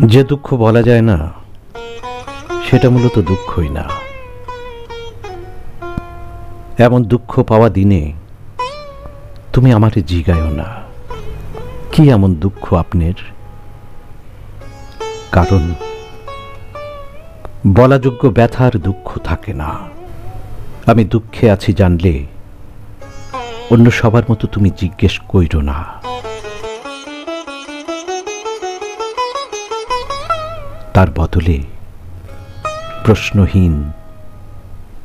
যে দুঃখ বলা যায় না সেটা মূলত দুঃখই না। এমন দুঃখ পাওয়া দিনে তুমি আমারে জিগায়ও না কি এমন দুঃখ আপনার, কারণ বলাযোগ্য ব্যথার দুঃখ থাকে না। আমি দুঃখে আছি জানলে অন্য সবার মতো তুমি জিজ্ঞেস কইরো না। তার বদলে প্রশ্নহীন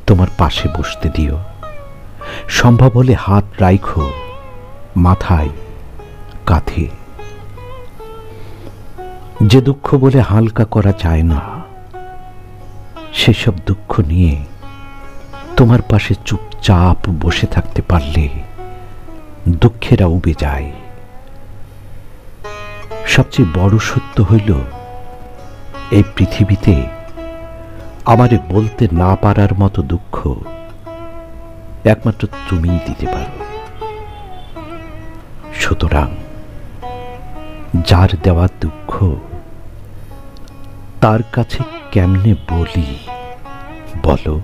তোমার পাশে বসতে দিও, সম্ভব হলে হাত রাইখো মাথায় কাঁধে। যে দুঃখ বলে হালকা করা যায় না সেসব দুঃখ নিয়ে তোমার পাশে চুপচাপ বসে থাকতে পারলে দুঃখেরা উবে যায়। সবচেয়ে বড় সত্য হইল এই পৃথিবীতে আমারে বলতে না পারার মতো দুঃখ একমাত্র তুমিই দিতে পারো। সুতরাং যার দেওয়া দুঃখ তার কাছে কেমনে বলি বলো।